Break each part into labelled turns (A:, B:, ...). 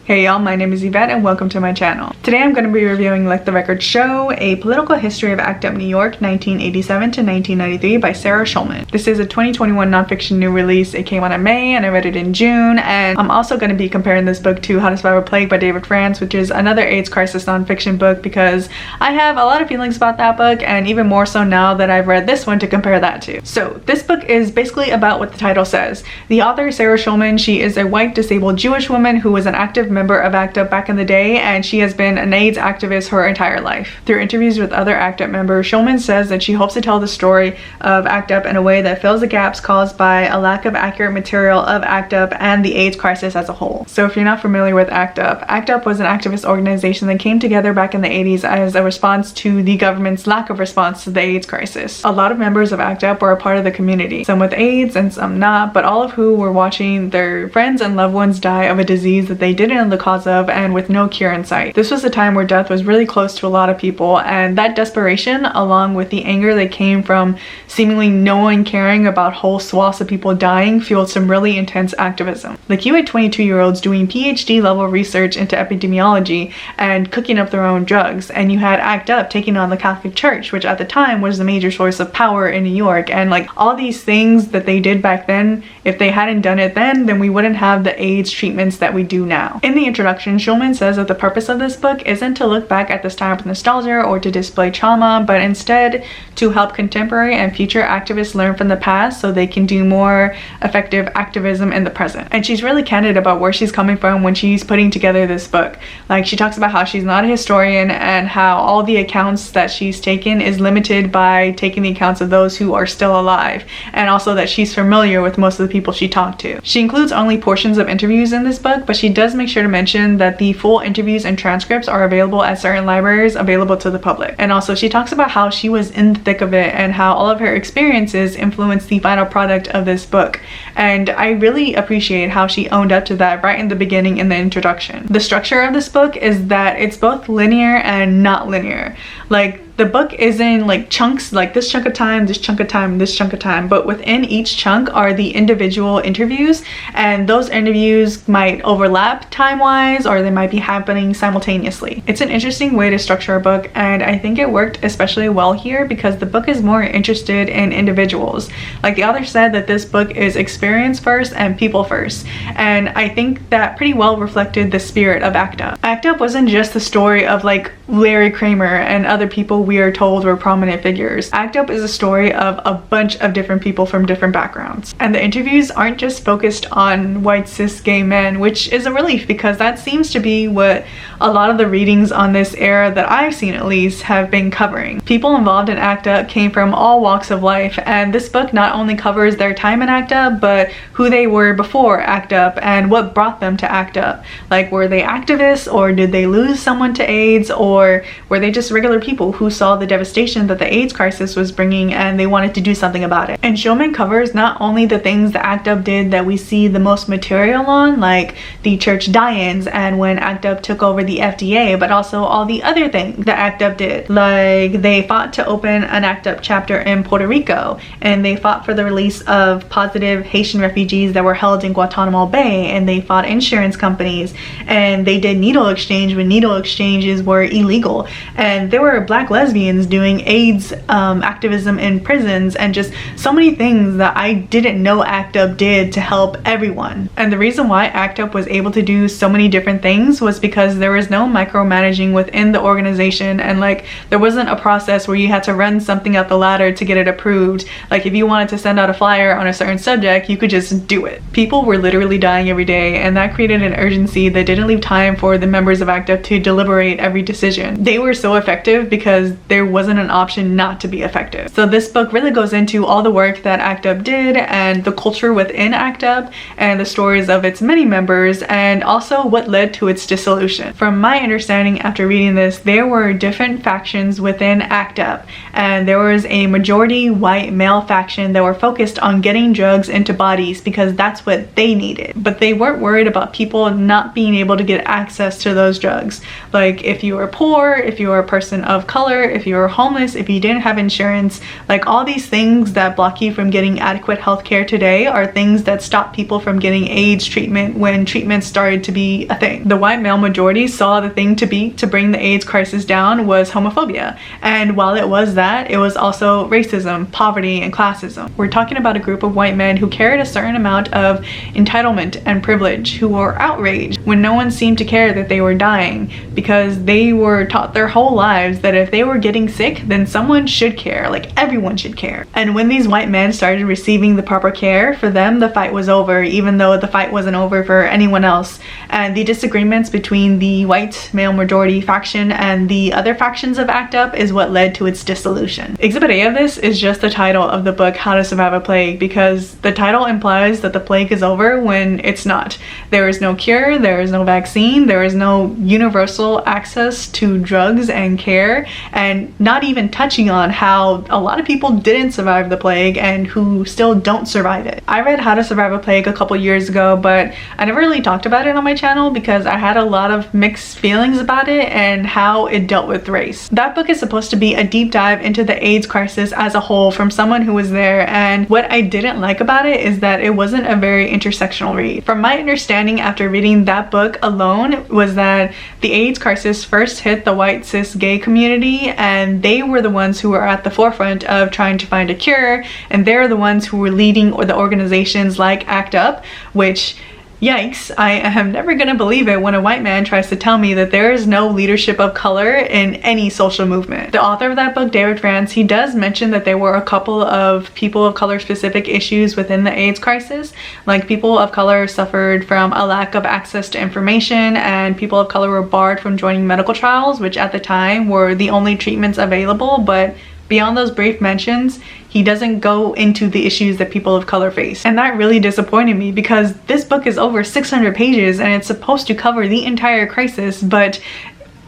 A: Hey y'all, my name is Yvette and welcome to my channel. Today I'm going to be reviewing Let the Record Show, A Political History of ACT UP New York 1987 to 1993 by Sarah Schulman. This is a 2021 nonfiction new release. It came out in May and I read it in June, and I'm also going to be comparing this book to How to Survive a Plague by David France, which is another AIDS crisis nonfiction book because I have a lot of feelings about that book, and even more so now that I've read this one to compare that to. So this book is basically about what the title says. The author, Sarah Schulman, she is a white disabled Jewish woman who was an active member of ACT UP back in the day, and she has been an AIDS activist her entire life. Through interviews with other ACT UP members, Schulman says that she hopes to tell the story of ACT UP in a way that fills the gaps caused by a lack of accurate material of ACT UP and the AIDS crisis as a whole. So if you're not familiar with ACT UP was an activist organization that came together back in the 80s as a response to the government's lack of response to the AIDS crisis. A lot of members of ACT UP were a part of the community, some with AIDS and some not, but all of who were watching their friends and loved ones die of a disease that they didn't know the cause of and with no cure in sight. This was a time where death was really close to a lot of people, and that desperation, along with the anger that came from seemingly no one caring about whole swaths of people dying, fueled some really intense activism. Like, you had 22-year-olds doing PhD level research into epidemiology and cooking up their own drugs, and you had ACT UP taking on the Catholic Church, which at the time was the major source of power in New York, and like all these things that they did back then, if they hadn't done it then we wouldn't have the AIDS treatments that we do now. In the introduction, Schulman says that the purpose of this book isn't to look back at this time with nostalgia or to display trauma, but instead to help contemporary and future activists learn from the past so they can do more effective activism in the present. And she's really candid about where she's coming from when she's putting together this book. Like, she talks about how she's not a historian and how all the accounts that she's taken is limited by taking the accounts of those who are still alive, and also that she's familiar with most of the people she talked to. She includes only portions of interviews in this book, but she does make sure to mention that the full interviews and transcripts are available at certain libraries available to the public. And also she talks about how she was in the thick of it and how all of her experiences influenced the final product of this book. And I really appreciate how she owned up to that right in the beginning in the introduction. The structure of this book is that it's both linear and not linear. Like, the book isn't like chunks, like this chunk of time, this chunk of time, this chunk of time, but within each chunk are the individual interviews, and those interviews might overlap time-wise or they might be happening simultaneously. It's an interesting way to structure a book, and I think it worked especially well here because the book is more interested in individuals. Like, the author said that this book is experience first and people first, and I think that pretty well reflected the spirit of ACT UP. ACT UP wasn't just the story of like Larry Kramer and other people we are told were prominent figures. ACT UP is a story of a bunch of different people from different backgrounds. And the interviews aren't just focused on white cis gay men, which is a relief because that seems to be what a lot of the readings on this era that I've seen at least have been covering. People involved in ACT UP came from all walks of life, and this book not only covers their time in ACT UP, but who they were before ACT UP and what brought them to ACT UP. Like, were they activists, or did they lose someone to AIDS, or were they just regular people who saw the devastation that the AIDS crisis was bringing and they wanted to do something about it? And Schulman covers not only the things that ACT UP did that we see the most material on, like the church die-ins and when ACT UP took over the FDA, but also all the other things that ACT UP did. Like, they fought to open an ACT UP chapter in Puerto Rico, and they fought for the release of positive Haitian refugees that were held in Guantanamo Bay, and they fought insurance companies, and they did needle exchange when needle exchanges were illegal, and there were black lesbians doing AIDS activism in prisons, and just so many things that I didn't know ACT UP did to help everyone. And the reason why ACT UP was able to do so many different things was because there was no micromanaging within the organization, and like, there wasn't a process where you had to run something up the ladder to get it approved. Like, if you wanted to send out a flyer on a certain subject, you could just do it. People were literally dying every day, and that created an urgency that didn't leave time for the members of ACT UP to deliberate every decision. They were so effective because there wasn't an option not to be effective. So this book really goes into all the work that ACT UP did and the culture within ACT UP and the stories of its many members, and also what led to its dissolution. From my understanding after reading this, there were different factions within ACT UP, and there was a majority white male faction that were focused on getting drugs into bodies because that's what they needed. But they weren't worried about people not being able to get access to those drugs. Like, if you were poor, if you were a person of color, color, if you were homeless, if you didn't have insurance. Like, all these things that block you from getting adequate health care today are things that stop people from getting AIDS treatment when treatment started to be a thing. The white male majority saw the thing to bring the AIDS crisis down was homophobia. And while it was that, it was also racism, poverty, and classism. We're talking about a group of white men who carried a certain amount of entitlement and privilege, who were outraged when no one seemed to care that they were dying, because they were taught their whole lives that if they were getting sick, then someone should care, like everyone should care. And when these white men started receiving the proper care, for them the fight was over, even though the fight wasn't over for anyone else. And the disagreements between the white male majority faction and the other factions of ACT UP is what led to its dissolution. Exhibit A of this is just the title of the book, How to Survive a Plague, because the title implies that the plague is over when it's not. There is no cure, there is no vaccine, there is no universal access to drugs and care, and not even touching on how a lot of people didn't survive the plague and who still don't survive it. I read How to Survive a Plague a couple years ago, but I never really talked about it on my channel because I had a lot of mixed feelings about it and how it dealt with race. That book is supposed to be a deep dive into the AIDS crisis as a whole from someone who was there, and what I didn't like about it is that it wasn't a very intersectional read. From my understanding after reading that book alone was that the AIDS crisis first hit the white cis gay community, and they were the ones who were at the forefront of trying to find a cure, and they're the ones who were leading the organizations like ACT UP, which, yikes, I am never gonna believe it when a white man tries to tell me that there is no leadership of color in any social movement. The author of that book, David France, he does mention that there were a couple of people of color specific issues within the AIDS crisis. Like, people of color suffered from a lack of access to information, and people of color were barred from joining medical trials, which at the time were the only treatments available. But beyond those brief mentions, he doesn't go into the issues that people of color face. And that really disappointed me, because this book is over 600 pages and it's supposed to cover the entire crisis, but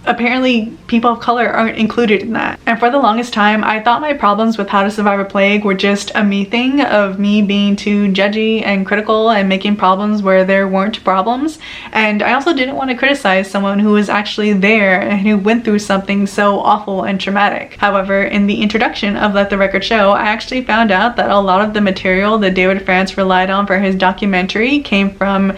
A: apparently people of color aren't included in that. And for the longest time, I thought my problems with How to Survive a Plague were just a me thing, of me being too judgy and critical and making problems where there weren't problems. And I also didn't want to criticize someone who was actually there and who went through something so awful and traumatic. However, in the introduction of Let the Record Show, I actually found out that a lot of the material that David France relied on for his documentary came from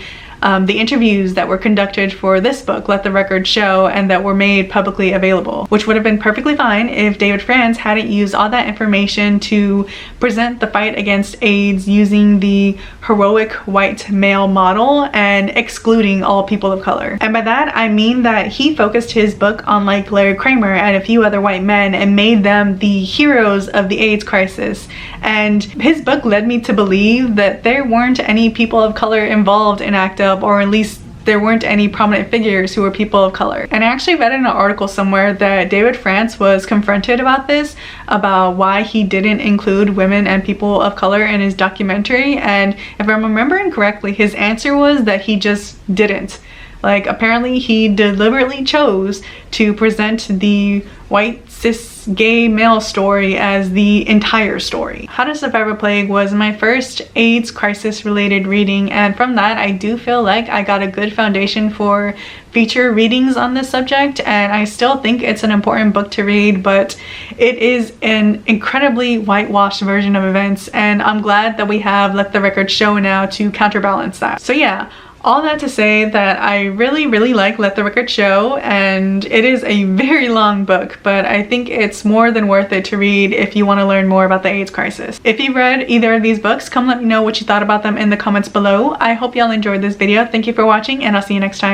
A: the interviews that were conducted for this book, Let the Record Show, and that were made publicly available, which would have been perfectly fine if David France hadn't used all that information to present the fight against AIDS using the heroic white male model and excluding all people of color. And by that, I mean that he focused his book on, like, Larry Kramer and a few other white men and made them the heroes of the AIDS crisis. And his book led me to believe that there weren't any people of color involved in ACT UP, or at least there weren't any prominent figures who were people of color. And I actually read in an article somewhere that David France was confronted about this, about why he didn't include women and people of color in his documentary, and if I'm remembering correctly, his answer was that he just didn't. Like, apparently he deliberately chose to present the white cis gay male story as the entire story. How to Survive a Plague was my first AIDS crisis related reading, and from that I do feel like I got a good foundation for future readings on this subject, and I still think it's an important book to read, but it is an incredibly whitewashed version of events, and I'm glad that we have Let the Record Show now to counterbalance that. So yeah, all that to say that I really like Let the Record Show, and it is a very long book, but I think it's more than worth it to read if you want to learn more about the AIDS crisis. If you've read either of these books, come let me know what you thought about them in the comments below. I hope y'all enjoyed this video. Thank you for watching, and I'll see you next time.